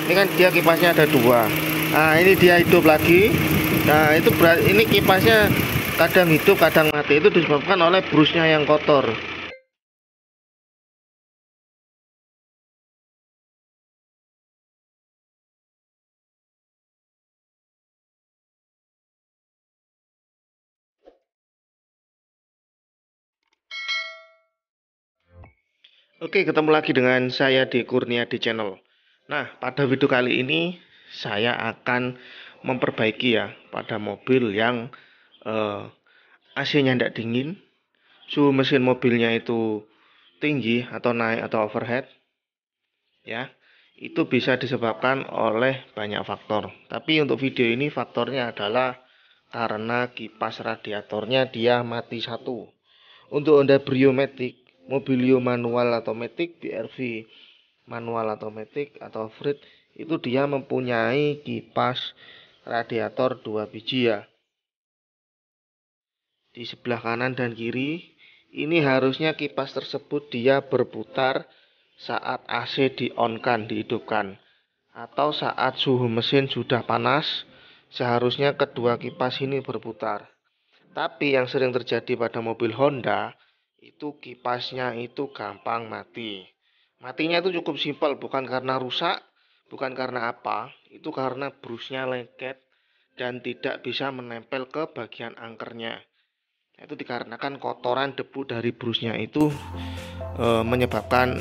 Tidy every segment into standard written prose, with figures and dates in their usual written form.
Ini kan dia kipasnya ada dua. Nah, ini dia hidup lagi. Nah, itu berarti ini kipasnya kadang hidup kadang mati, itu disebabkan oleh brusnya yang kotor. Oke, ketemu lagi dengan saya di Kurnia di channel. Nah, pada video kali ini saya akan memperbaiki ya pada mobil yang AC-nya tidak dingin, suhu mesin mobilnya itu tinggi atau naik atau overhead. Ya, itu bisa disebabkan oleh banyak faktor. Tapi untuk video ini faktornya adalah karena kipas radiatornya dia mati satu. Untuk Honda Brio Matic, Mobilio manual atau Matic, BRV manual atau Matic atau Off-road, itu dia mempunyai kipas radiator 2 biji ya. Di sebelah kanan dan kiri, ini harusnya kipas tersebut dia berputar saat AC di-on-kan, dihidupkan, atau saat suhu mesin sudah panas, seharusnya kedua kipas ini berputar. Tapi yang sering terjadi pada mobil Honda, itu kipasnya itu gampang mati. Matinya itu cukup simpel, bukan karena rusak, bukan karena apa, itu karena brusnya lengket dan tidak bisa menempel ke bagian angkernya. Itu dikarenakan kotoran debu dari brusnya itu menyebabkan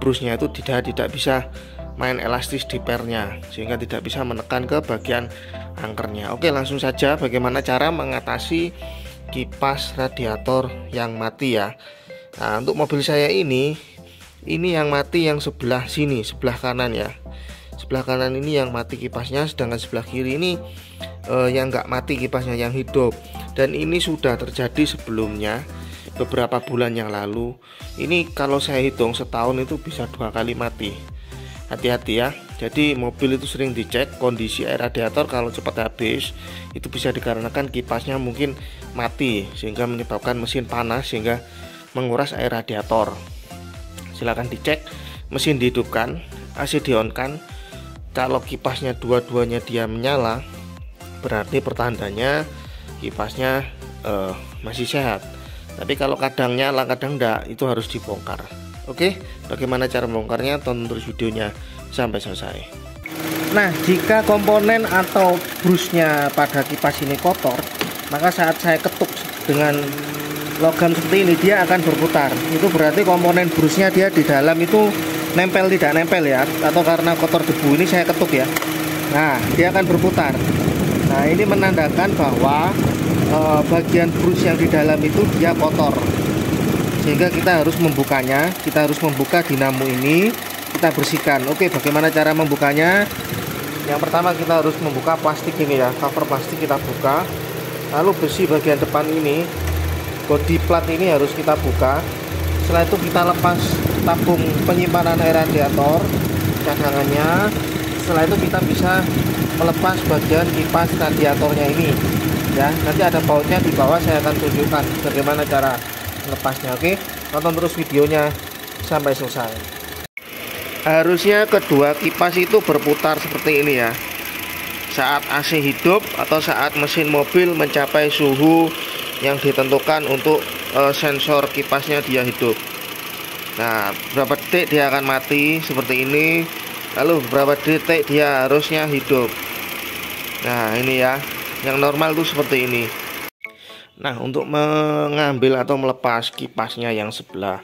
brusnya itu tidak bisa main elastis di pernya, sehingga tidak bisa menekan ke bagian angkernya. Oke, langsung saja bagaimana cara mengatasi kipas radiator yang mati ya. Nah, untuk mobil saya ini yang mati yang sebelah sini, sebelah kanan ya. Sebelah kanan ini yang mati kipasnya, sedangkan sebelah kiri ini yang nggak mati kipasnya, yang hidup. Dan ini sudah terjadi sebelumnya beberapa bulan yang lalu. Ini kalau saya hitung setahun itu bisa 2 kali mati. Hati-hati ya. Jadi mobil itu sering dicek kondisi air radiator, kalau cepat habis itu bisa dikarenakan kipasnya mungkin mati sehingga menyebabkan mesin panas sehingga menguras air radiator. Silahkan dicek, mesin dihidupkan, AC di-on-kan. Kalau kipasnya dua-duanya dia menyala, berarti pertandanya kipasnya masih sehat. Tapi kalau kadang nyala kadang enggak, itu harus dibongkar. Oke, bagaimana cara membongkarnya? Tonton terus videonya sampai selesai. Nah, jika komponen atau brusnya pada kipas ini kotor, maka saat saya ketuk dengan logam seperti ini, dia akan berputar. Itu berarti komponen brusnya dia di dalam itu nempel tidak nempel ya, atau karena kotor debu ini saya ketuk ya. Nah, dia akan berputar. Nah, ini menandakan bahwa bagian brus yang di dalam itu dia kotor, sehingga kita harus membukanya. Kita harus membuka dinamo ini, kita bersihkan. Oke, bagaimana cara membukanya? Yang pertama kita harus membuka plastik ini ya, cover plastik kita buka. Lalu besi bagian depan ini, body plat ini harus kita buka. Setelah itu kita lepas tabung penyimpanan air radiator cadangannya. Setelah itu kita bisa melepas bagian kipas radiatornya ini ya. Nanti ada bautnya di bawah, saya akan tunjukkan bagaimana cara melepasnya. Oke, tonton terus videonya sampai selesai. Harusnya kedua kipas itu berputar seperti ini ya, saat AC hidup atau saat mesin mobil mencapai suhu yang ditentukan untuk sensor kipasnya dia hidup. Nah, berapa detik dia akan mati seperti ini, lalu beberapa detik dia harusnya hidup. Nah, ini ya, yang normal tuh seperti ini. Nah, untuk mengambil atau melepas kipasnya yang sebelah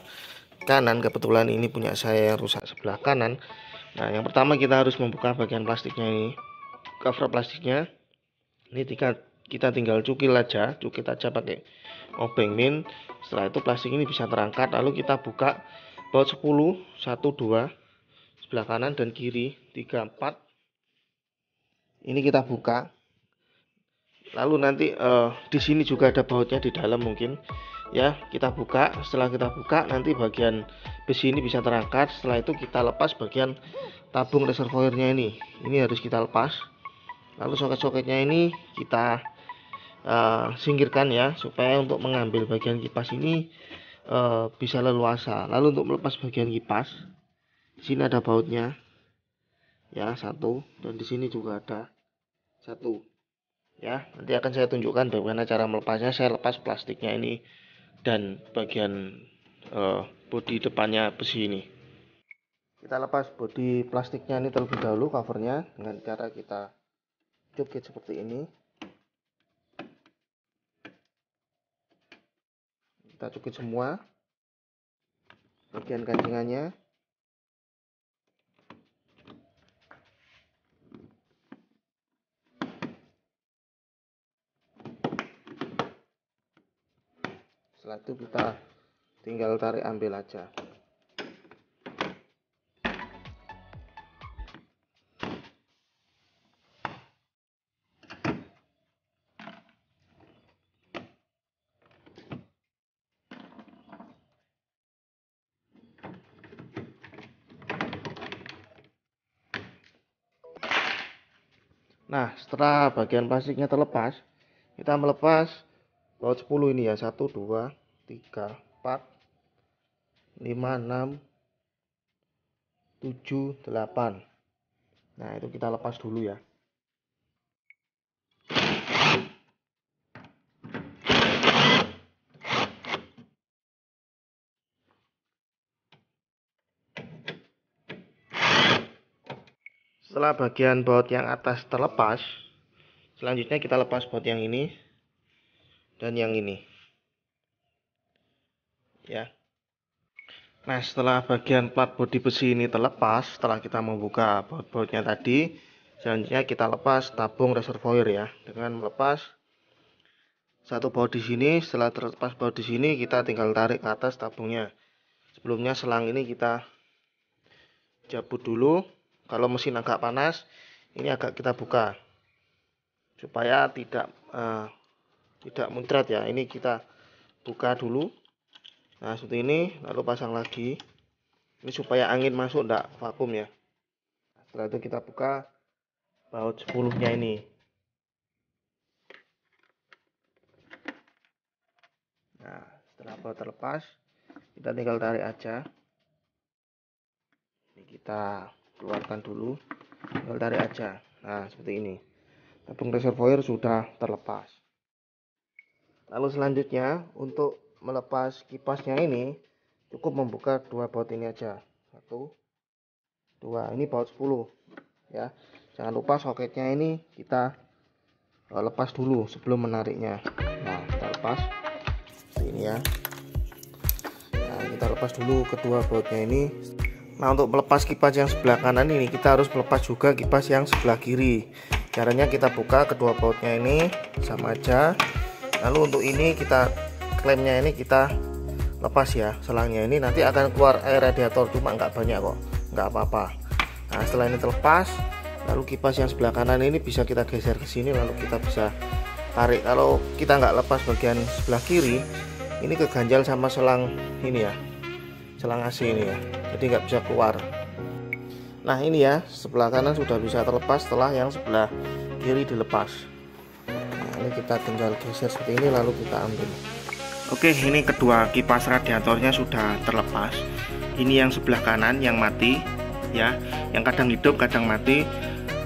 kanan, kebetulan ini punya saya yang rusak sebelah kanan. Nah, yang pertama kita harus membuka bagian plastiknya ini, cover plastiknya. Ini kita tinggal cukil aja pakai obeng min. Setelah itu plastik ini bisa terangkat, lalu kita buka baut 10, 1, 2, sebelah kanan dan kiri, 3, 4. Ini kita buka. Lalu nanti di sini juga ada bautnya di dalam mungkin ya, kita buka. Setelah kita buka, nanti bagian besi ini bisa terangkat. Setelah itu kita lepas bagian tabung reservoirnya ini harus kita lepas. Lalu soket-soketnya ini kita singkirkan ya, supaya untuk mengambil bagian kipas ini bisa leluasa. Lalu untuk melepas bagian kipas, di sini ada bautnya. ya, satu, dan di sini juga ada satu. Ya, nanti akan saya tunjukkan bagaimana cara melepasnya. Saya lepas plastiknya ini dan bagian bodi depannya besi ini. Kita lepas bodi plastiknya ini terlebih dahulu, covernya, dengan cara kita cukit seperti ini. Kita cukit semua bagian gancingannya. Setelah itu kita tinggal tarik ambil aja. Nah, setelah bagian plastiknya terlepas, kita melepas baut 10 ini ya. 1, 2, 3, 4, 5, 6, 7, 8. Nah, itu kita lepas dulu ya. Setelah bagian baut yang atas terlepas, selanjutnya kita lepas baut yang ini dan yang ini. Ya. Nah, setelah bagian plat bodi besi ini terlepas, setelah kita membuka baut-bautnya tadi, selanjutnya kita lepas tabung reservoir ya, dengan melepas satu baut di sini. Setelah terlepas baut di sini, kita tinggal tarik ke atas tabungnya. Sebelumnya selang ini kita cabut dulu. Kalau mesin agak panas, ini agak kita buka supaya tidak muncrat ya. Ini kita buka dulu. Nah, seperti ini, lalu pasang lagi. Ini supaya angin masuk, tidak vakum ya. Setelah itu kita buka baut 10-nya ini. Nah, setelah baut terlepas, kita tinggal tarik aja. Ini kita keluarkan dulu, tinggal tarik aja. Nah, seperti ini. Tabung reservoir sudah terlepas. Lalu selanjutnya, untuk melepas kipasnya ini, cukup membuka dua baut ini aja. 1, 2, ini baut 10 ya. Jangan lupa soketnya ini kita lepas dulu sebelum menariknya. Nah, kita lepas seperti ini ya. Nah, kita lepas dulu kedua bautnya ini. Nah, untuk melepas kipas yang sebelah kanan ini, kita harus melepas juga kipas yang sebelah kiri. Caranya kita buka kedua bautnya ini sama aja. Lalu untuk ini kita klemnya ini kita lepas ya, selangnya ini nanti akan keluar air radiator, cuma nggak banyak kok, nggak apa-apa. Nah, setelah ini terlepas, lalu kipas yang sebelah kanan ini bisa kita geser ke sini, lalu kita bisa tarik. Kalau kita nggak lepas bagian sebelah kiri, ini keganjal sama selang ini ya, selang AC ini ya, jadi nggak bisa keluar. Nah, ini ya, sebelah kanan sudah bisa terlepas setelah yang sebelah kiri dilepas. Nah, ini kita tinggal geser seperti ini, lalu kita ambil. Oke, ini kedua kipas radiatornya sudah terlepas. Ini yang sebelah kanan yang mati ya, yang kadang hidup kadang mati.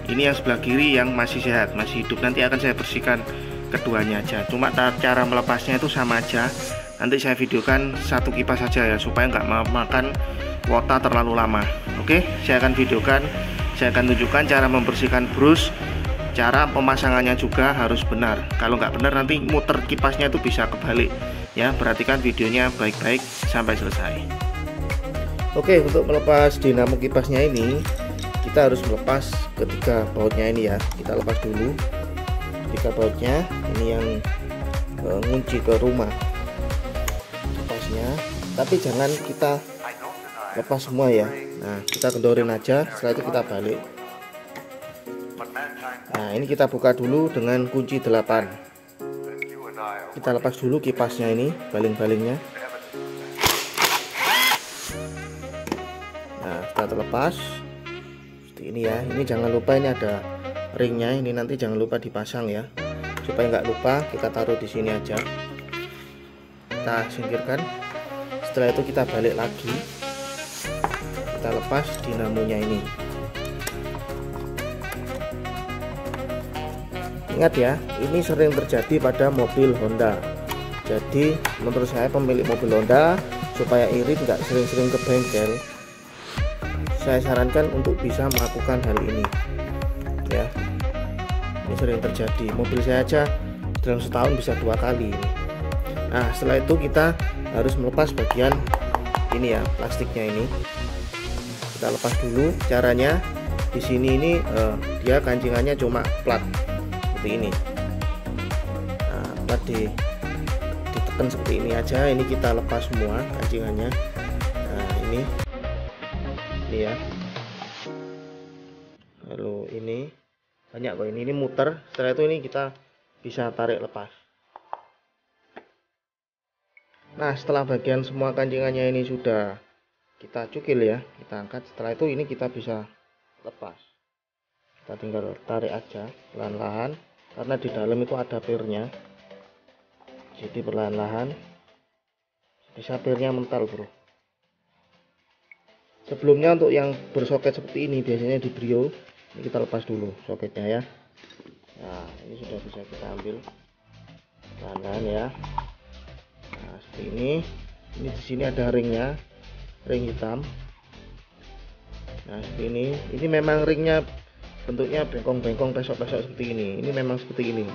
Ini yang sebelah kiri yang masih sehat, masih hidup. Nanti akan saya bersihkan keduanya aja, cuma cara melepasnya itu sama aja. Nanti saya videokan satu kipas saja ya, supaya nggak memakan kuota terlalu lama. Oke, saya akan videokan, saya akan tunjukkan cara membersihkan brus. Cara pemasangannya juga harus benar. Kalau nggak benar nanti muter kipasnya itu bisa kebalik ya. Perhatikan videonya baik-baik sampai selesai. Oke, untuk melepas dinamo kipasnya ini, kita harus melepas ketiga bautnya ini ya. Kita lepas dulu ketiga bautnya. Ini yang ngunci ke rumah kipasnya, tapi jangan kita lepas semua ya. Nah, kita kendorin aja, setelah itu kita balik. Nah, ini kita buka dulu dengan kunci 8. Kita lepas dulu kipasnya ini, baling-balingnya. Nah, setelah terlepas seperti ini ya. Ini jangan lupa, ini ada ringnya, ini nanti jangan lupa dipasang ya. Supaya nggak lupa, kita taruh di sini aja. Kita singkirkan. Setelah itu kita balik lagi. Kita lepas dinamonya ini. Ingat ya, ini sering terjadi pada mobil Honda. Jadi menurut saya pemilik mobil Honda supaya irit nggak sering-sering ke bengkel, saya sarankan untuk bisa melakukan hal ini ya. Ini sering terjadi, mobil saya aja dalam setahun bisa 2 kali ini. Nah setelah itu kita harus melepas bagian ini ya, plastiknya ini kita lepas dulu. Caranya di sini ini dia kancingannya cuma plat seperti ini. Nah, plat ditekan seperti ini aja. Ini kita lepas semua kancingannya. Nah ini ya, lalu ini banyak kok ini muter. Setelah itu ini kita bisa tarik lepas. Nah setelah bagian semua kancingannya ini sudah kita cukil ya, kita angkat. Setelah itu ini kita bisa lepas. Kita tinggal tarik aja pelan-lahan karena di dalam itu ada pirnya. Jadi perlahan-lahan, bisa pirnya mental bro. Sebelumnya untuk yang bersoket seperti ini biasanya di Brio, ini kita lepas dulu soketnya ya. Nah ini sudah bisa kita ambil pelan-pelan ya. Nah seperti ini di sini ada ringnya, ring hitam. Nah seperti ini memang ringnya bentuknya bengkong-bengkong, pesok-pesok seperti ini. Ini memang seperti ini.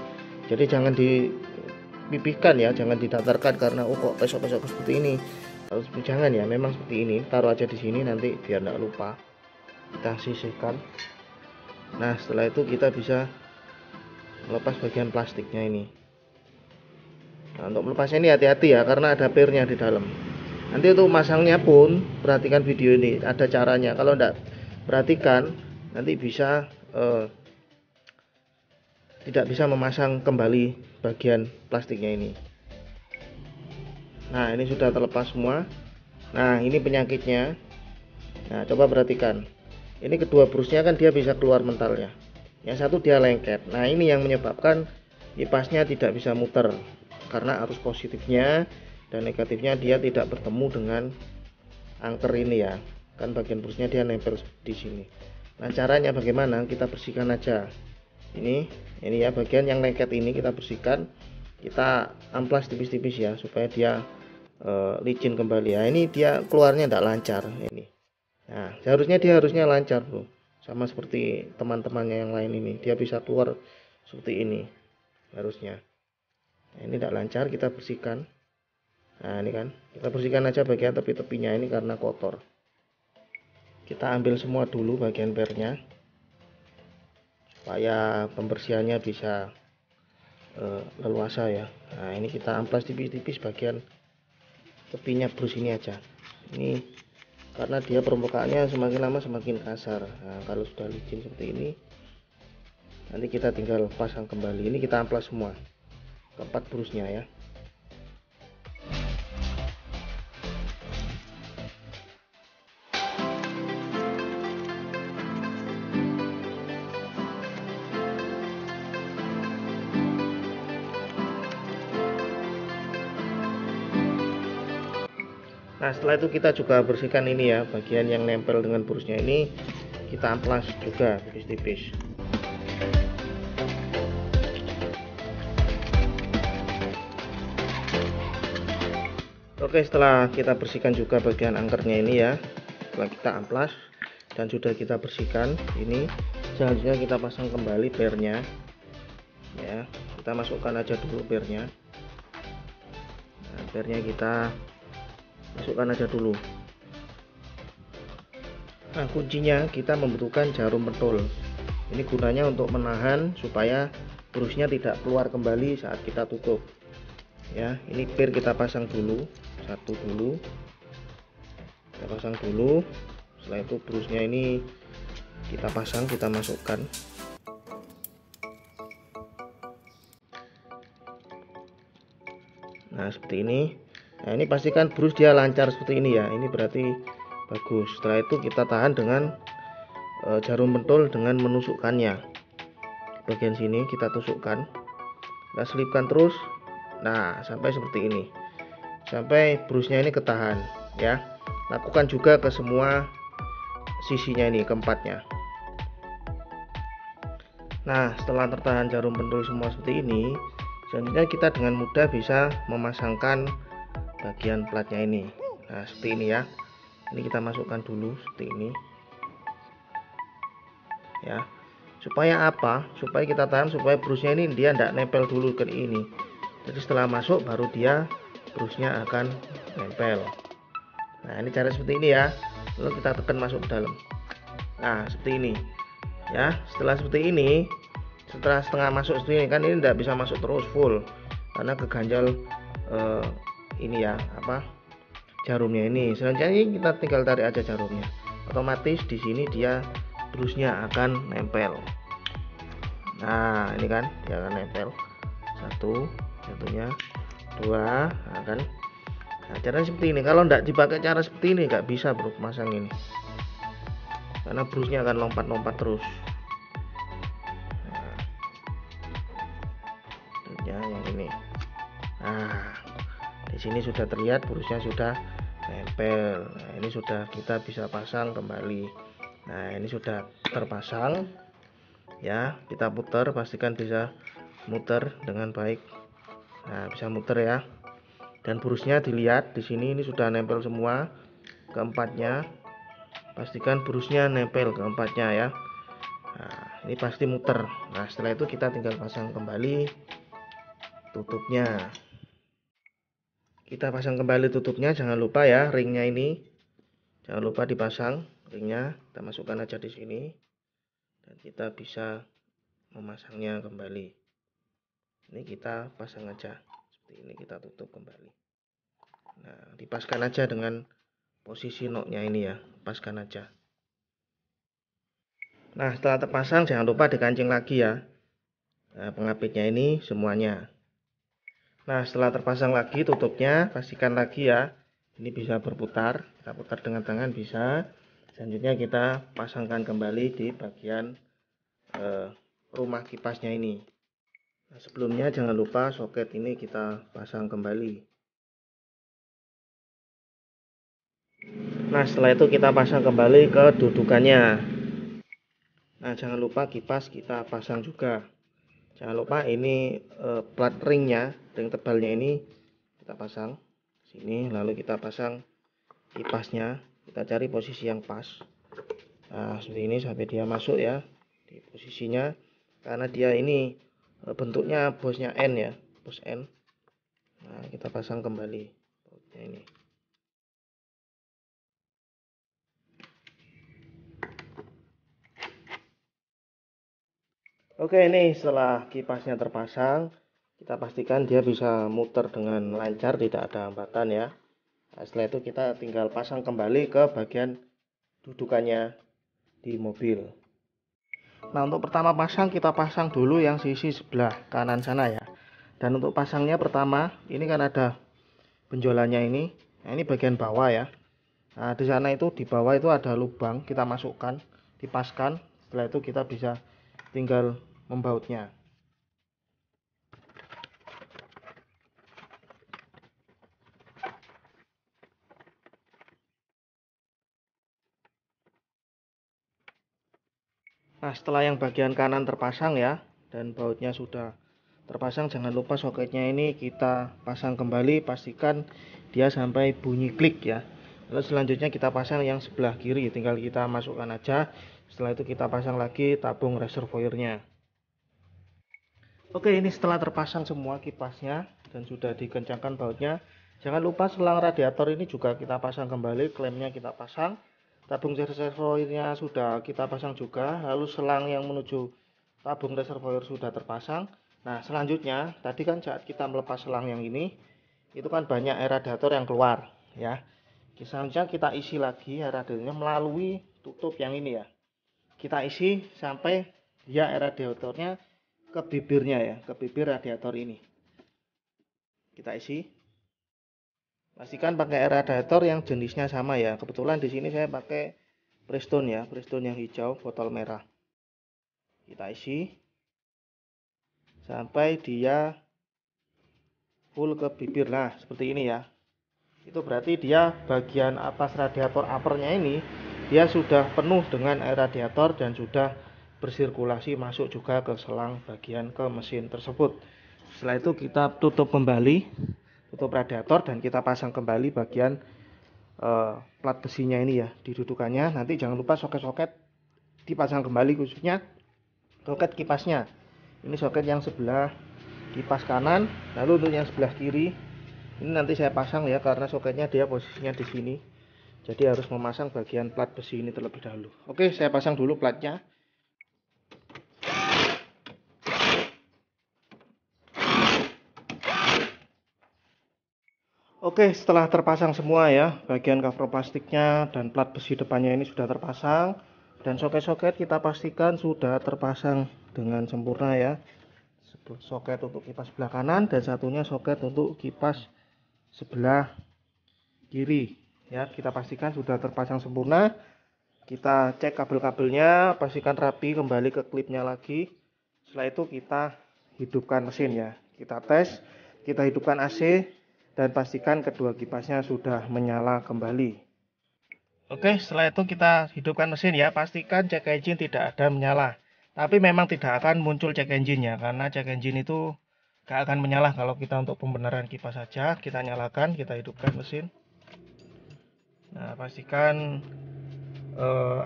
Jadi jangan dipipihkan ya, jangan didatarkan karena oh kok pesok-pesok seperti ini. Harus jangan ya, memang seperti ini. Taruh aja di sini nanti biar nggak lupa. Kita sisihkan. Nah setelah itu kita bisa melepas bagian plastiknya ini. Nah, untuk melepasnya ini hati-hati ya karena ada pirnya di dalam. Nanti untuk masangnya pun perhatikan video ini, ada caranya. Kalau enggak perhatikan nanti bisa tidak bisa memasang kembali bagian plastiknya ini. Nah ini sudah terlepas semua. Nah ini penyakitnya. Nah coba perhatikan, ini kedua brusnya kan dia bisa keluar mentalnya, yang satu dia lengket. Nah ini yang menyebabkan kipasnya tidak bisa muter karena arus positifnya dan negatifnya dia tidak bertemu dengan angker ini ya, kan bagian brusnya dia nempel di sini. Nah caranya bagaimana? Kita bersihkan aja ini ya, bagian yang lengket ini kita bersihkan, kita amplas tipis-tipis ya supaya dia licin kembali ya. Ini dia keluarnya tidak lancar ini. Nah seharusnya dia lancar bro, sama seperti teman-temannya yang lain ini, dia bisa keluar seperti ini harusnya. Nah, ini tidak lancar, kita bersihkan. Nah ini kan kita bersihkan aja bagian tepi-tepinya ini karena kotor. Kita ambil semua dulu bagian pernya supaya pembersihannya bisa leluasa ya. Nah ini kita amplas tipis-tipis bagian tepinya brus ini aja. Ini karena dia permukaannya semakin lama semakin kasar. Nah kalau sudah licin seperti ini nanti kita tinggal pasang kembali. Ini kita amplas semua keempat brusnya ya. Nah setelah itu kita juga bersihkan ini ya, bagian yang nempel dengan brusnya ini kita amplas juga tipis-tipis. Oke, setelah kita bersihkan juga bagian angkernya ini ya, setelah kita amplas dan sudah kita bersihkan, ini selanjutnya kita pasang kembali pernya ya. Kita masukkan aja dulu pernya. Nah, pernya kita masukkan aja dulu. Nah kuncinya kita membutuhkan jarum pentul. Ini gunanya untuk menahan supaya brusnya tidak keluar kembali saat kita tutup ya. Ini per kita pasang dulu, satu dulu kita pasang dulu. Setelah itu brusnya ini kita pasang, kita masukkan. Nah seperti ini. Nah ini pastikan brus dia lancar seperti ini ya, ini berarti bagus. Setelah itu kita tahan dengan jarum pentul dengan menusukkannya. Bagian sini kita tusukkan, kita selipkan terus. Nah sampai seperti ini, sampai brusnya ini ketahan ya. Lakukan juga ke semua sisinya ini, keempatnya. Nah, setelah tertahan jarum pentul semua seperti ini, selanjutnya kita dengan mudah bisa memasangkan bagian platnya ini. Nah, seperti ini ya. Ini kita masukkan dulu seperti ini. Ya. Supaya apa? Supaya kita tahan, supaya brusnya ini dia tidak nempel dulu ke ini. Jadi setelah masuk baru dia brusnya akan nempel. Nah, ini cara seperti ini ya. Lalu kita tekan masuk ke dalam. Nah, seperti ini. Ya, setelah seperti ini, setelah setengah masuk seperti ini, kan ini tidak bisa masuk terus full karena keganjal ini ya, jarumnya ini. Selanjutnya kita tinggal tarik aja jarumnya. Otomatis di sini dia brusnya akan nempel. Nah, ini kan dia akan nempel. Satunya, dua, akan. Nah, caranya seperti ini. Kalau tidak dipakai cara seperti ini nggak bisa bro masang ini, karena brusnya akan lompat-lompat terus. Nah, yang ini. Nah, di sini sudah terlihat brusnya sudah nempel. Nah, ini sudah kita bisa pasang kembali. Nah, ini sudah terpasang. Ya, kita putar, pastikan bisa muter dengan baik. Nah, bisa muter ya. Dan brusnya dilihat di sini ini sudah nempel semua keempatnya. Pastikan brusnya nempel keempatnya ya. Nah, ini pasti muter. Nah, setelah itu kita tinggal pasang kembali tutupnya. Kita pasang kembali tutupnya, jangan lupa ya ringnya ini. Jangan lupa dipasang ringnya. Kita masukkan aja di sini. Dan kita bisa memasangnya kembali. Ini kita pasang aja. Seperti ini kita tutup kembali. Nah, dipaskan aja dengan posisi noknya ini ya. Paskan aja. Nah, setelah terpasang jangan lupa dikancing lagi ya. Nah, pengapitnya ini semuanya. Nah, setelah terpasang lagi tutupnya, pastikan lagi ya. Ini bisa berputar. Kita putar dengan tangan bisa. Selanjutnya kita pasangkan kembali di bagian rumah kipasnya ini. Nah, sebelumnya jangan lupa soket ini kita pasang kembali. Nah, setelah itu kita pasang kembali ke dudukannya. Nah, jangan lupa kipas kita pasang juga. Jangan lupa ini plat ringnya, ring tebalnya ini kita pasang sini, lalu kita pasang kipasnya. Kita cari posisi yang pas. Nah, seperti ini sampai dia masuk ya di posisinya. Karena dia ini bentuknya bosnya N ya, bos N. Nah, kita pasang kembali bautnya ini. Oke, ini setelah kipasnya terpasang, kita pastikan dia bisa muter dengan lancar, tidak ada hambatan ya. Nah, setelah itu kita tinggal pasang kembali ke bagian dudukannya di mobil. Nah, untuk pertama pasang kita pasang dulu yang sisi sebelah kanan sana ya. Dan untuk pasangnya pertama, ini kan ada benjolannya ini. Nah, ini bagian bawah ya. Nah, di sana itu di bawah itu ada lubang, kita masukkan, dipaskan. Setelah itu kita bisa tinggal membautnya. Nah, setelah yang bagian kanan terpasang ya, dan bautnya sudah terpasang, jangan lupa soketnya ini kita pasang kembali, pastikan dia sampai bunyi klik ya. Lalu selanjutnya kita pasang yang sebelah kiri, tinggal kita masukkan aja. Setelah itu kita pasang lagi tabung reservoirnya. Oke, ini setelah terpasang semua kipasnya dan sudah dikencangkan bautnya. Jangan lupa selang radiator ini juga kita pasang kembali, klemnya kita pasang. Tabung reservoirnya sudah kita pasang juga, lalu selang yang menuju tabung reservoir sudah terpasang. Nah, selanjutnya tadi kan saat kita melepas selang yang ini, itu kan banyak air radiator yang keluar ya. Selanjutnya kita isi lagi air radiatornya melalui tutup yang ini ya. Kita isi sampai dia air radiatornya ke bibirnya ya, ke bibir radiator ini. Kita isi. Pastikan pakai air radiator yang jenisnya sama ya. Kebetulan di sini saya pakai Prestone ya, Prestone yang hijau, botol merah. Kita isi sampai dia full ke bibir. Nah, seperti ini ya. Itu berarti dia bagian atas radiator uppernya ini dia sudah penuh dengan air radiator dan sudah bersirkulasi masuk juga ke selang bagian ke mesin tersebut. Setelah itu kita tutup kembali, tutup radiator, dan kita pasang kembali bagian plat besinya ini ya, didudukannya. Nanti jangan lupa soket-soket dipasang kembali, khususnya soket kipasnya. Ini soket yang sebelah kipas kanan, lalu untuk yang sebelah kiri ini nanti saya pasang ya, karena soketnya dia posisinya di sini. Jadi harus memasang bagian plat besi ini terlebih dahulu. Oke, saya pasang dulu platnya. Oke, setelah terpasang semua ya, bagian cover plastiknya dan plat besi depannya ini sudah terpasang. Dan soket-soket kita pastikan sudah terpasang dengan sempurna ya. Soket untuk kipas sebelah kanan dan satunya soket untuk kipas sebelah kiri. Ya, kita pastikan sudah terpasang sempurna. Kita cek kabel-kabelnya, pastikan rapi, kembali ke klipnya lagi. Setelah itu kita hidupkan mesin ya. Kita tes, kita hidupkan AC, dan pastikan kedua kipasnya sudah menyala kembali. Oke, setelah itu kita hidupkan mesin ya. Pastikan check engine tidak ada menyala. Tapi memang tidak akan muncul check engine ya, karena check engine itu gak akan menyala kalau kita untuk pembenaran kipas saja. Kita nyalakan, kita hidupkan mesin. Nah, pastikan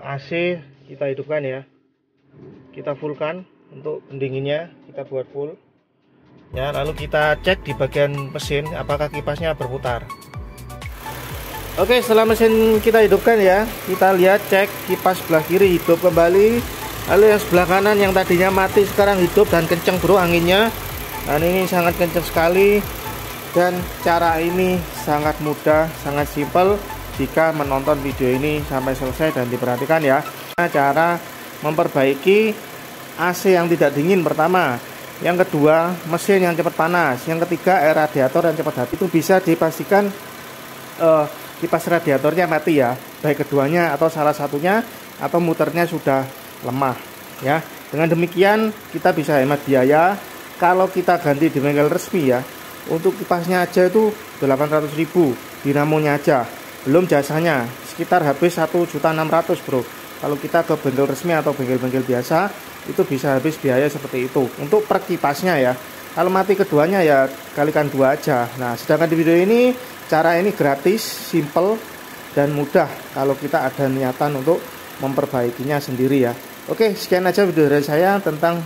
AC kita hidupkan ya. Kita fullkan untuk pendinginnya, kita buat full. Ya, lalu kita cek di bagian mesin apakah kipasnya berputar. Oke, setelah mesin kita hidupkan ya, kita lihat cek kipas sebelah kiri hidup kembali. Lalu yang sebelah kanan yang tadinya mati sekarang hidup dan kenceng bro anginnya. Dan ini sangat kenceng sekali. Dan cara ini sangat mudah, sangat simpel jika menonton video ini sampai selesai dan diperhatikan ya. Cara memperbaiki AC yang tidak dingin pertama. Yang kedua, mesin yang cepat panas. Yang ketiga, air radiator yang cepat habis. Itu bisa dipastikan kipas radiatornya mati ya, baik keduanya atau salah satunya, atau muternya sudah lemah ya. Dengan demikian kita bisa hemat biaya. Kalau kita ganti di bengkel resmi ya, untuk kipasnya aja itu 800.000, dinamonya aja, belum jasanya, sekitar habis 1.600.000 bro. Kalau kita ke bengkel resmi atau bengkel-bengkel biasa, itu bisa habis biaya seperti itu untuk per kipasnya ya. Kalau mati keduanya ya kalikan 2 aja. Nah, sedangkan di video ini cara ini gratis, simple, dan mudah kalau kita ada niatan untuk memperbaikinya sendiri ya. Oke, sekian aja video dari saya tentang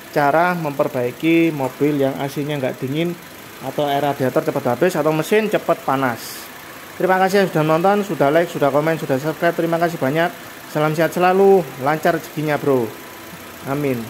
cara memperbaiki mobil yang AC-nya nggak dingin, atau air radiator cepat habis, atau mesin cepat panas. Terima kasih sudah nonton, sudah like, sudah komen, sudah subscribe. Terima kasih banyak. Salam sehat selalu, lancar rezekinya bro. Amin.